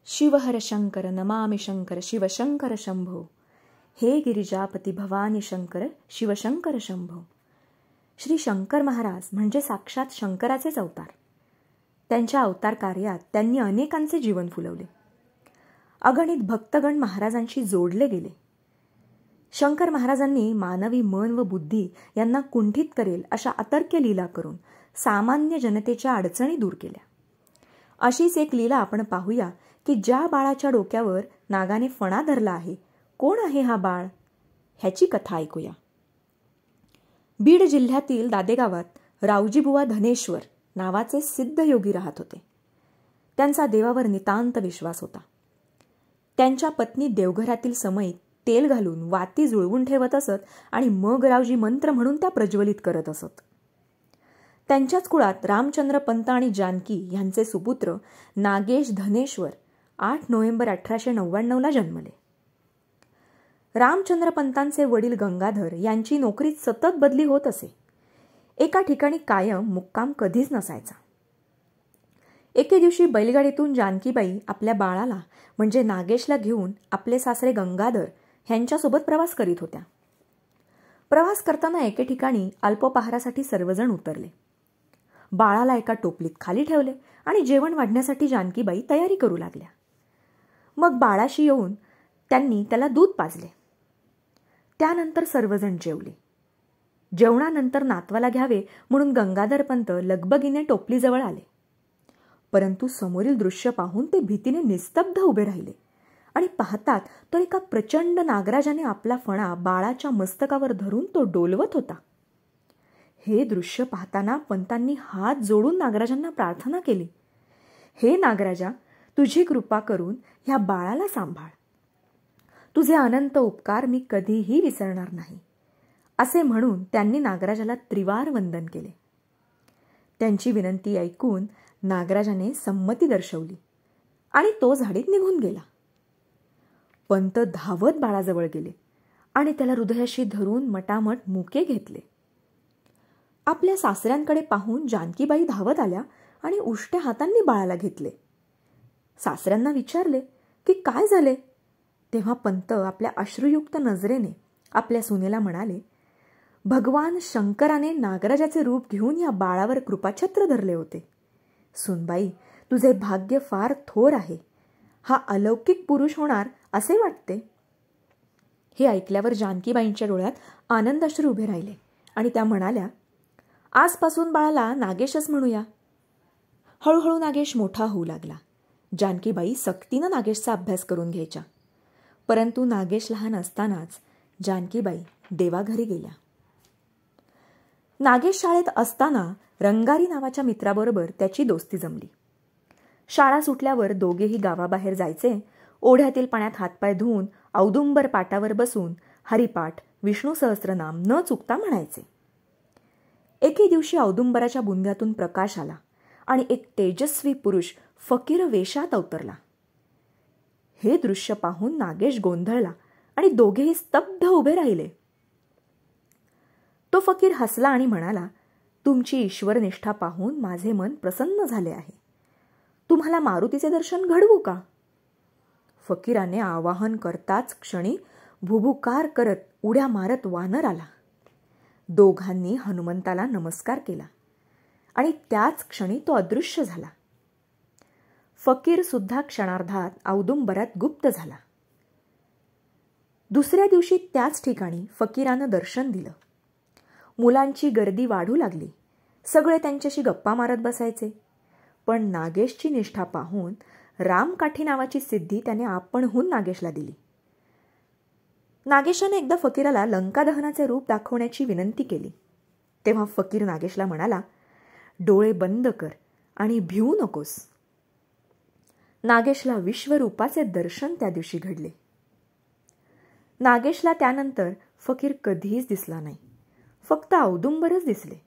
शिवहर शंकर नमामि शंकर शिवशंकर शंभो. हे गिरिजापती भवानी शंकर शिवशंकर शंभो. श्री शंकर महाराज म्हणजे साक्षात शंकराचेच अवतार. त्यांच्या अवतार कार्यात त्यांनी अनेकांचे जीवन फुलवले. अगणित भक्तगण महाराजांशी जोडले गेले. शंकर महाराजांनी मानवी मन व बुद्धी यांना कुंठित करेल अशा अतर्क्य लीला करून सामान्य जनतेच्या अडचणी दूर केल्या. अशीच एक लीला आपण पाहूया की ज्या बाळाच्या डोक्यावर नागाने फणा धरला आहे, कोण आहे हा बाळ, ह्याची कथा ऐकूया. बीड जिल्ह्यातील दादेगावात रावजीबुवा धनेश्वर नावाचे सिद्ध योगी राहत होते. त्यांचा देवावर नितांत विश्वास होता. त्यांच्या पत्नी देवघरातील समईत तेल घालून वाती जुळवून ठेवत असत आणि मग रावजी मंत्र म्हणून त्या प्रज्वलित करत असत. त्यांच्याच कुळात रामचंद्र पंत आणि जानकी यांचे सुपुत्र नागेश धनेश्वर 8 नोव्हेंबर 1899 जन्मले. रामचंद्र पंतांचे वडील गंगाधर यांची नोकरीत सतत बदली होत असे. एका ठिकाणी कायम मुक्काम कधीच नसायचा. एके दिवशी बैलगाडीतून जानकीबाई आपल्या बाळाला म्हणजे नागेशला घेऊन आपले सासरे गंगाधर ह्यांच्यासोबत प्रवास करीत होत्या. प्रवास करताना एके ठिकाणी अल्पोपहारासाठी सर्वजण उतरले. बाळाला एका टोपलीत खाली ठेवले आणि जेवण वाढण्यासाठी जानकीबाई तयारी करू लागल्या. मग बाळाशी येऊन त्यांनी त्याला दूध पाजले. त्यानंतर सर्वजण जेवले. जेवणानंतर नातवाला घ्यावे म्हणून गंगाधर पंत लगबगीने टोपलीजवळ आले. परंतु समोरील दृश्य पाहून ते भीतीने निस्तब्ध उभे राहिले आणि पाहतात तो एका प्रचंड नागराजाने आपला फणा बाळाच्या मस्तकावर धरून तो डोलवत होता. हे दृश्य पाहताना पंतांनी हात जोडून नागराजांना प्रार्थना केली, हे नागराजा, तुझी कृपा करून ह्या बाळाला सांभाळ. तुझे अनंत उपकार मी कधीही विसरणार नाही, असे म्हणून त्यांनी नागराजाला त्रिवार वंदन केले. त्यांची विनंती ऐकून नागराजाने संमती दर्शवली आणि तो झाडीत निघून गेला. पंत धावत बाळाजवळ गेले आणि त्याला हृदयाशी धरून मटामट मुके घेतले. आपल्या सासऱ्यांकडे पाहून जानकीबाई धावत आल्या आणि उष्ट्या हातांनी बाळाला घेतले. सासऱ्यांना विचारले की काय झाले. तेव्हा पंत आपल्या अश्रुयुक्त नजरेने आपल्या सुनेला म्हणाले, भगवान शंकराने नागराजाचे रूप घेऊन या बाळावर कृपाछत्र धरले होते. सुनबाई, तुझे भाग्य फार थोर आहे. हा अलौकिक पुरुष होणार असे वाटते. हे ऐकल्यावर जानकीबाईंच्या डोळ्यात आनंद अश्रू उभे राहिले आणि त्या म्हणाल्या, आजपासून बाळाला नागेशच म्हणूया. हळूहळू नागेश मोठा होऊ लागला. जानकीबाई सक्तीनं नागेशचा अभ्यास करून घ्यायच्या. परंतु नागेश लहान असतानाच जानकीबाई देवाघरी गेल्या. नागेश शाळेत असताना रंगारी नावाच्या मित्राबरोबर त्याची दोस्ती जमली. शाळा सुटल्यावर दोघेही गावाबाहेर जायचे. ओढ्यातील पाण्यात हातपाय धुवून औदुंबर पाटावर बसून हरिपाठ, विष्णू सहस्त्रनाम न चुकता म्हणायचे. एके दिवशी औदुंबराच्या बुंद्यातून प्रकाश आला आणि एक तेजस्वी पुरुष फकीर वेशात अवतरला. हे दृश्य पाहून नागेश गोंधळला आणि दोघेही स्तब्ध उभे राहिले. तो फकीर हसला आणि म्हणाला, तुमची ईश्वरनिष्ठा पाहून माझे मन प्रसन्न झाले आहे. तुम्हाला मारुतीचे दर्शन घडवू का. फकीराने आवाहन करताच क्षणी भुभुकार करत उड्या मारत वानर आला. दोघांनी हनुमंताला नमस्कार केला आणि त्याच क्षणी तो अदृश्य झाला. फकीर सुद्धा क्षणार्धात औदुंबरात गुप्त झाला. दुसऱ्या दिवशी त्याच ठिकाणी फकीरानं दर्शन दिलं. मुलांची गर्दी वाढू लागली. सगळे त्यांच्याशी गप्पा मारत बसायचे. पण नागेशची निष्ठा पाहून रामकाठी नावाची सिद्धी त्याने आपणहून नागेशला दिली. नागेशाने एकदा फकीराला लंका दहनाचे रूप दाखवण्याची विनंती केली. तेव्हा फकीर नागेशला म्हणाला, डोळे बंद कर आणि भिवू नकोस. नागेशला विश्वरूपाचे दर्शन त्या दिवशी घडले. नागेशला त्यानंतर फकीर कधीच दिसला नाही, फक्त औदुंबरच दिसले.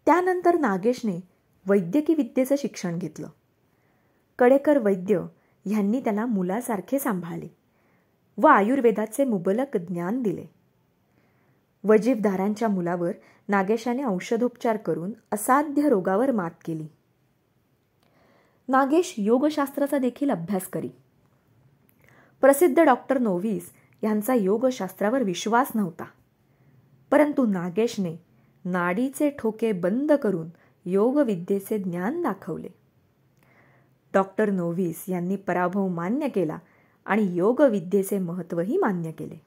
त्यानंतर नागेशने वैद्यकीय विद्येचं शिक्षण घेतलं. कडेकर वैद्य ह्यांनी त्याला मुलासारखे सांभाळले व आयुर्वेदाचे मुबलक ज्ञान दिले. वजीफदारांच्या मुलावर नागेशाने औषधोपचार करून असाध्य रोगावर मात केली. नागेश योगशास्त्राचा देखील अभ्यास करी. प्रसिद्ध डॉक्टर नोव्हिस यांचा योगशास्त्रावर विश्वास नव्हता, परंतु नागेशने नाडीचे ठोके बंद करून योगविद्येचे ज्ञान दाखवले. डॉक्टर नोव्हिस यांनी पराभव मान्य केला आणि योगविद्येचे महत्त्वही मान्य केले.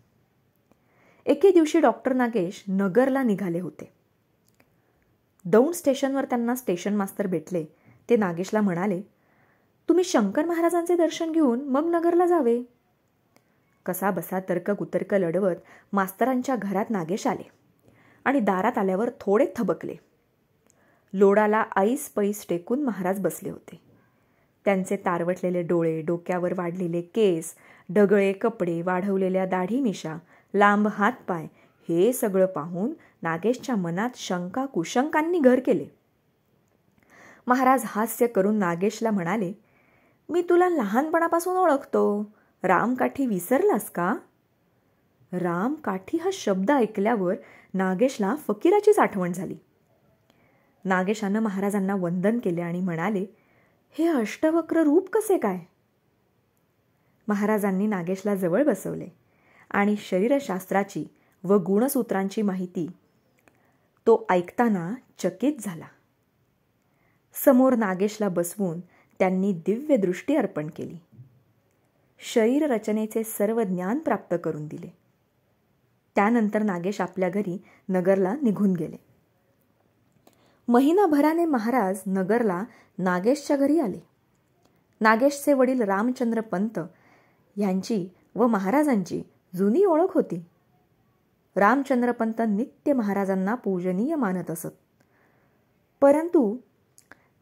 एके दिवशी डॉक्टर नागेश नगरला निघाले होते. दौंड स्टेशनवर त्यांना स्टेशन मास्तर भेटले. ते नागेशला म्हणाले, तुम्ही शंकर महाराजांचे दर्शन घेऊन मग नगरला जावे. कसा बसा तर्ककुतर्क लढवत मास्तरांच्या घरात नागेश आले आणि दारात आल्यावर थोडे थबकले. लोडाला ऐस पैस टेकून महाराज बसले होते. त्यांचे तारवटलेले डोळे, डोक्यावर वाढलेले केस, ढगळे कपडे, वाढवलेल्या दाढी मिशा, लांब हातपाय हे सगळं पाहून नागेशच्या मनात शंका कुशंकांनी घर केले. महाराज हास्य करून नागेशला म्हणाले, मी तुला लहानपणापासून ओळखतो. रामकाठी विसरलास का? रामकाठी हा शब्द ऐकल्यावर नागेशला फकीराचीच आठवण झाली. नागेशानं महाराजांना वंदन केले आणि म्हणाले, हे अष्टवक्र रूप कसे काय? महाराजांनी नागेशला जवळ बसवले आणि शरीरशास्त्राची व गुणसूत्रांची माहिती तो ऐकताना चकित झाला. समोर नागेशला बसवून त्यांनी दिव्य दृष्टी अर्पण केली. शरीर रचनेचे सर्व ज्ञान प्राप्त करून दिले. त्यानंतर नागेश आपल्या घरी नगरला निघून गेले. महिनाभराने महाराज नगरला नागेशच्या घरी आले. नागेशचे वडील रामचंद्र पंत यांची व महाराजांची जुनी ओळख होती. रामचंद्र पंत नित्य महाराजांना पूजनीय मानत असत. परंतु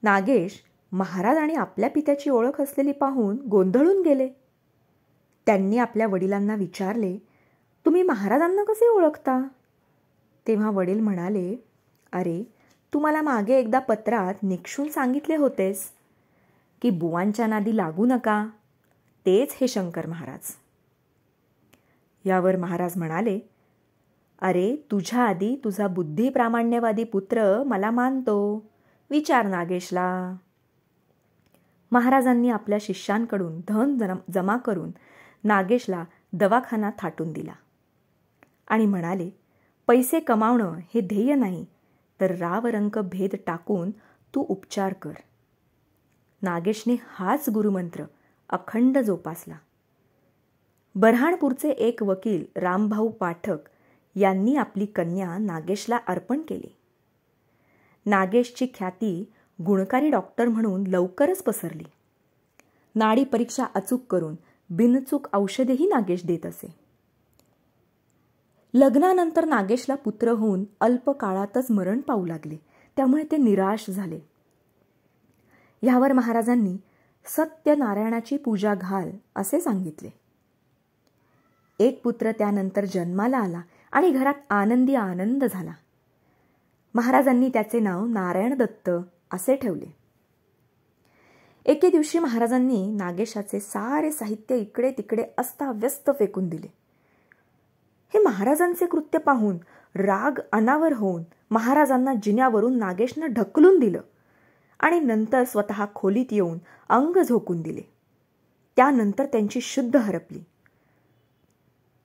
नागेश महाराज आणि आपल्या पित्याची ओळख असलेली पाहून गोंधळून गेले. त्यांनी आपल्या वडिलांना विचारले, तुम्ही महाराजांना कसे ओळखता? तेव्हा वडील म्हणाले, अरे तू मला मागे एकदा पत्रात निक्षून सांगितले होतेस की बुवांच्या नादी लागू नका, तेच हे शंकर महाराज. यावर महाराज म्हणाले, अरे तुझ्या आधी तुझा बुद्धिप्रामाण्यवादी पुत्र मला मानतो, विचार नागेशला. महाराजांनी आपल्या शिष्यांकडून धन जमा करून नागेशला दवाखाना थाटून दिला आणि म्हणाले, पैसे कमावणं हे ध्येय नाही, तर रावरंक भेद टाकून तू उपचार कर. नागेशने हाच गुरुमंत्र अखंड जोपासला. बऱ्हाणपूरचे एक वकील रामभाऊ पाठक यांनी आपली कन्या नागेशला अर्पण केली. नागेशची ख्याती गुणकारी डॉक्टर म्हणून लवकरच पसरली. नाडी परीक्षा अचूक करून बिनचूक औषधेही नागेश देत असे. लग्नानंतर नागेशला पुत्र होऊन अल्प काळातच मरण पावू लागले. त्यामुळे ते निराश झाले. यावर महाराजांनी सत्यनारायणाची पूजा घाल असे सांगितले. एक पुत्र त्यानंतर जन्माला आला आणि घरात आनंदी आनंद झाला. महाराजांनी त्याचे नाव नारायण दत्त असे ठेवले. एके दिवशी महाराजांनी नागेशाचे सारे साहित्य इकडे तिकडे अस्ताव्यस्त फेकून दिले. हे महाराजांचे कृत्य पाहून राग अनावर होऊन महाराजांना जिन्यावरून नागेशनं ढकलून दिलं आणि नंतर स्वतः खोलीत येऊन अंग झोकून दिले. त्यानंतर त्यांची शुद्ध हरपली.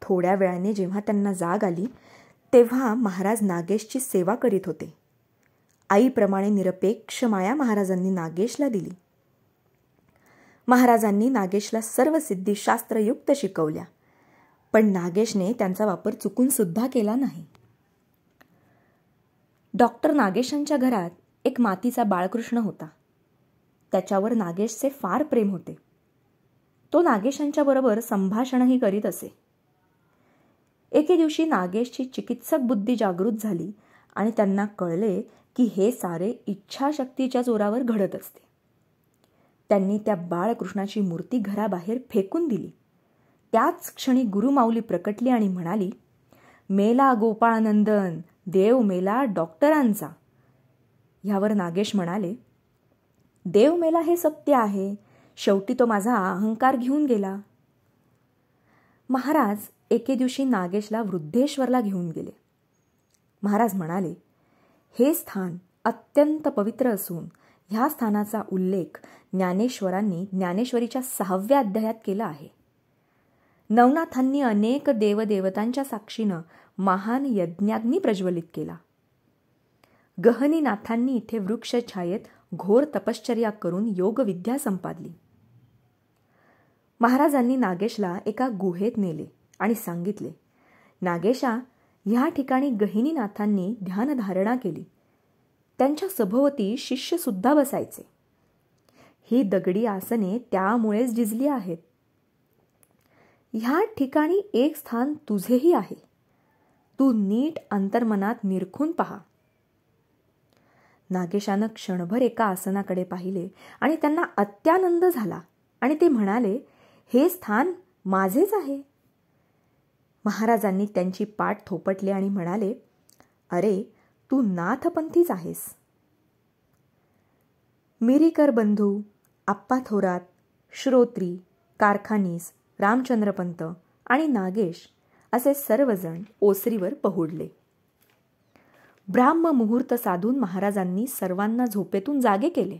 थोड्या वेळाने जेव्हा त्यांना जाग आली तेव्हा महाराज नागेशची सेवा करीत होते. आईप्रमाणे निरपेक्ष माया महाराजांनी नागेशला दिली. महाराजांनी नागेशला सर्व सिद्धिशास्त्रयुक्त शिकवल्या, पण नागेशने त्यांचा वापर चुकून सुद्धा केला नाही. डॉक्टर नागेशांच्या घरात एक मातीचा बाळकृष्ण होता. त्याच्यावर नागेशचे फार प्रेम होते. तो नागेशांच्या बरोबर संभाषणही करीत असे. एके दिवशी नागेशची चिकित्सक बुद्धी जागृत झाली आणि त्यांना कळले की हे सारे इच्छाशक्तीच्या जोरावर घडत असते. त्यांनी त्या बाळकृष्णाची मूर्ती घराबाहेर फेकून दिली. त्याच क्षणी गुरुमाऊली प्रकटली आणि म्हणाली, मेला गोपाळनंदन, देव मेला डॉक्टरांचा. यावर नागेश म्हणाले, देव मेला हे सत्य आहे, शेवटी तो माझा अहंकार घेऊन गेला. महाराज एके दिवशी नागेशला वृद्धेश्वरला घेऊन गेले. महाराज म्हणाले, हे स्थान अत्यंत पवित्र असून ह्या स्थानाचा उल्लेख ज्ञानेश्वरांनी ज्ञानेश्वरीच्या 6व्या अध्यायात केला आहे. नवनाथांनी अनेक देवदेवतांच्या साक्षीनं महान यज्ञाग्नी प्रज्वलित केला. गहनीनाथांनी इथे वृक्षछायेत घोर तपश्चर्या करून योगविद्या संपादली. महाराजांनी नागेशला एका गुहेत नेले आणि सांगितले, नागेशा, ह्या ठिकाणी गहिनीनाथांनी ध्यानधारणा केली. त्यांच्या सभोवती शिष्यसुद्धा बसायचे. ही दगडी आसने त्यामुळेच जिजली आहेत. ह्या ठिकाणी एक स्थान तुझेही आहे. तू नीट अंतर्मनात निरखून पहा. नागेशानं क्षणभर एका आसनाकडे पाहिले आणि त्यांना अत्यानंद झाला आणि ते म्हणाले, हे स्थान माझेच आहे. महाराजांनी त्यांची पाठ थोपटली आणि म्हणाले, अरे, तू नाथपंथीच आहेस. मिरीकर बंधू, आप्पा थोरात, श्रोत्री, कारखानीस, रामचंद्रपंत आणि नागेश असे सर्वजण ओसरीवर पहुडले. ब्राह्म मुहूर्त साधून महाराजांनी सर्वांना झोपेतून जागे केले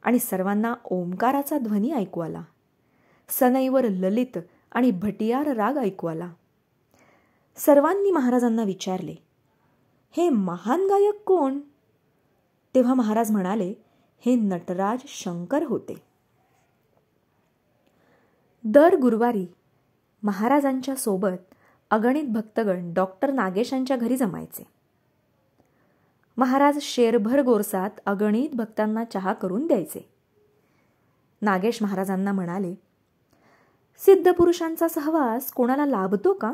आणि सर्वांना ओंकाराचा ध्वनी ऐकू आला. सनईवर ललित आणि भटियार राग ऐकू आला. सर्वांनी महाराजांना विचारले, हे महान गायक कोण? तेव्हा महाराज म्हणाले, हे नटराज शंकर होते. दर गुरुवारी महाराजांच्या सोबत अगणित भक्तगण डॉक्टर नागेशांच्या घरी जमायचे. महाराज शेरभर गोरसात अगणित भक्तांना चहा करून द्यायचे. नागेश महाराजांना म्हणाले, सिद्ध पुरुषांचा सहवास कोणाला लाभतो का?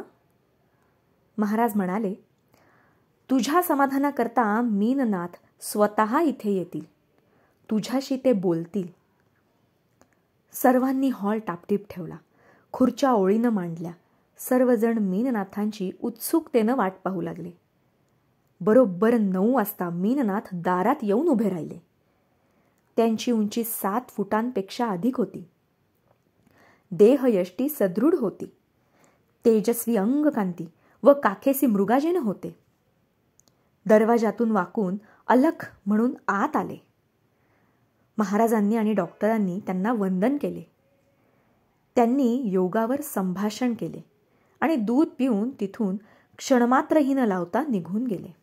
महाराज म्हणाले, तुझ्या समाधानाकरता मीननाथ स्वतः इथे येतील. तुझ्याशी ते बोलतील. सर्वांनी हॉल टापटीप ठेवला. खुर्च्या ओळीनं मांडल्या. सर्वजण मीननाथांची उत्सुकतेनं वाट पाहू लागले. बरोबर 9 वाजता मीननाथ दारात येऊन उभे राहिले. त्यांची उंची 7 फुटांपेक्षा अधिक होती. देहयष्टी सदृढ होती. तेजस्वी अंगकांती व काखेसी मृगाजीन होते. दरवाजातून वाकून अलख म्हणून आत आले. महाराजांनी आणि डॉक्टरांनी त्यांना वंदन केले. त्यांनी योगावर संभाषण केले आणि दूध पिऊन तिथून क्षणमात्रही न लावता निघून गेले.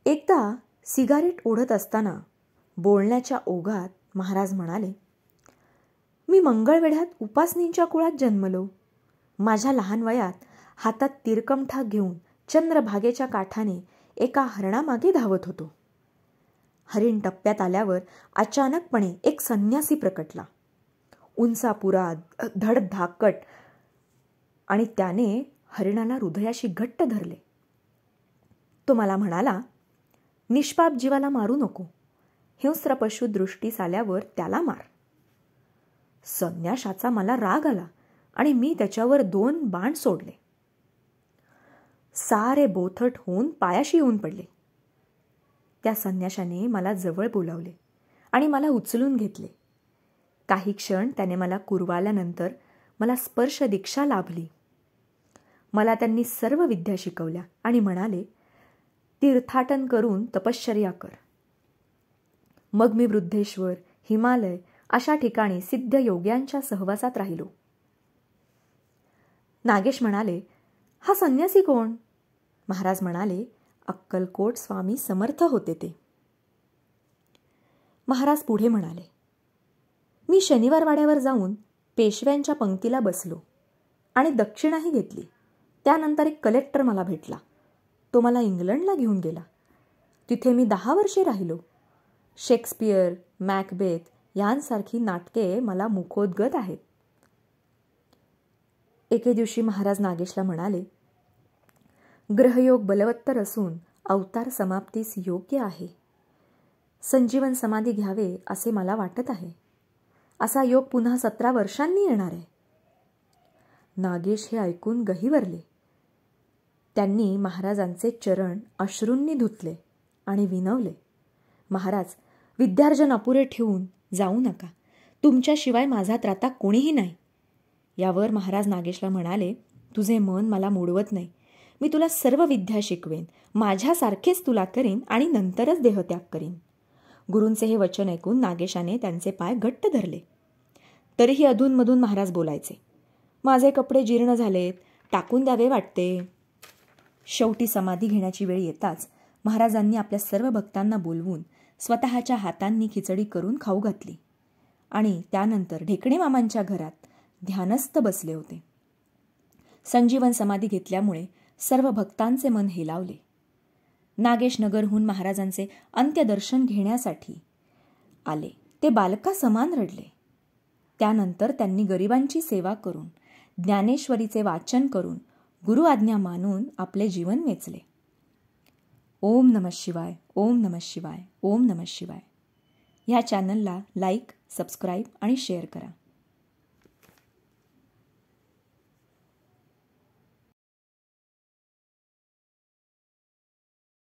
एकदा सिगारेट ओढत असताना बोलण्याच्या ओघात महाराज म्हणाले, मी मंगळवेढ्यात उपासनींच्या कुळात जन्मलो. माझ्या लहान वयात हातात तिरकमठा घेऊन चंद्रभागेच्या काठाने एका हरणामागे धावत होतो. हरिण टप्प्यात आल्यावर अचानकपणे एक संन्यासी प्रकटला. उंचापुरा, धडधाकट, आणि त्याने हरिणाला हृदयाशी घट्ट धरले. तो मला म्हणाला, निष्पाप जीवाला मारू नको. हिंस्र पशु दृष्टीस आल्यावर त्याला मार. संन्याशाचा मला राग आला आणि मी त्याच्यावर 2 बाण सोडले. सारे बोथट होऊन पायाशी येऊन पडले. त्या संन्याशाने मला जवळ बोलावले आणि मला उचलून घेतले. काही क्षण त्याने मला कुरवाल्यानंतर मला स्पर्श दीक्षा लाभली. मला त्यांनी सर्व विद्या शिकवल्या आणि म्हणाले, तीर्थाटन करून तपश्चर्या कर. मग मी वृद्धेश्वर, हिमालय अशा ठिकाणी सिद्ध योग्यांच्या सहवासात राहिलो. नागेश म्हणाले, हा संन्यासी कोण? महाराज म्हणाले, अक्कलकोट स्वामी समर्थ होते ते. महाराज पुढे म्हणाले, मी शनिवार वाड्यावर जाऊन पेशव्यांच्या पंक्तीला बसलो आणि दक्षिणाही घेतली. त्यानंतर एक कलेक्टर मला भेटला. तो मला इंग्लंडला घेऊन गेला. तिथे मी 10 वर्षे राहिलो. शेक्सपियर, मॅकबेथ यांसारखी नाटके मला मुखोद्गत आहेत. एके दिवशी महाराज नागेशला म्हणाले, ग्रहयोग बलवत्तर असून अवतार समाप्तीस योग्य आहे. संजीवन समाधी घ्यावे असे मला वाटत आहे. असा योग पुन्हा 17 वर्षांनी येणार आहे. नागेश हे ऐकून गहिवरले. त्यांनी महाराजांचे चरण अश्रूंनी धुतले आणि विनवले, महाराज, विद्यार्जन अपुरे ठेवून जाऊ नका. तुमच्याशिवाय माझा त्राता कोणीही नाही. यावर महाराज नागेशला म्हणाले, तुझे मन मला मोडवत नाही. मी तुला सर्व विद्या शिकवेन, माझ्यासारखेच तुला करीन आणि नंतरच देहत्याग करीन. गुरूंचे हे वचन ऐकून नागेशाने त्यांचे पाय घट्ट धरले. तरीही अधूनमधून महाराज बोलायचे, माझे कपडे जीर्ण झालेत, टाकून द्यावे वाटते. शेवटी समाधी घेण्याची वेळ येताच महाराजांनी आपल्या सर्व भक्तांना बोलवून स्वतःच्या हातांनी खिचडी करून खाऊ घातली आणि त्यानंतर ढेकणे मामांच्या घरात ध्यानस्थ बसले होते. संजीवन समाधी घेतल्यामुळे सर्व भक्तांचे मन हेलावले. नागेश नगरहून महाराजांचे अंत्यदर्शन घेण्यासाठी आले. ते बालका समान रडले. त्यानंतर त्यांनी गरिबांची सेवा करून, ज्ञानेश्वरीचे वाचन करून, गुरु आज्ञा मानून आपले जीवन वेचले. ओम नमः शिवाय, ओम नमः शिवाय, ओम नमः शिवाय. ह्या चॅनलला लाईक, सबस्क्राईब आणि शेअर करा.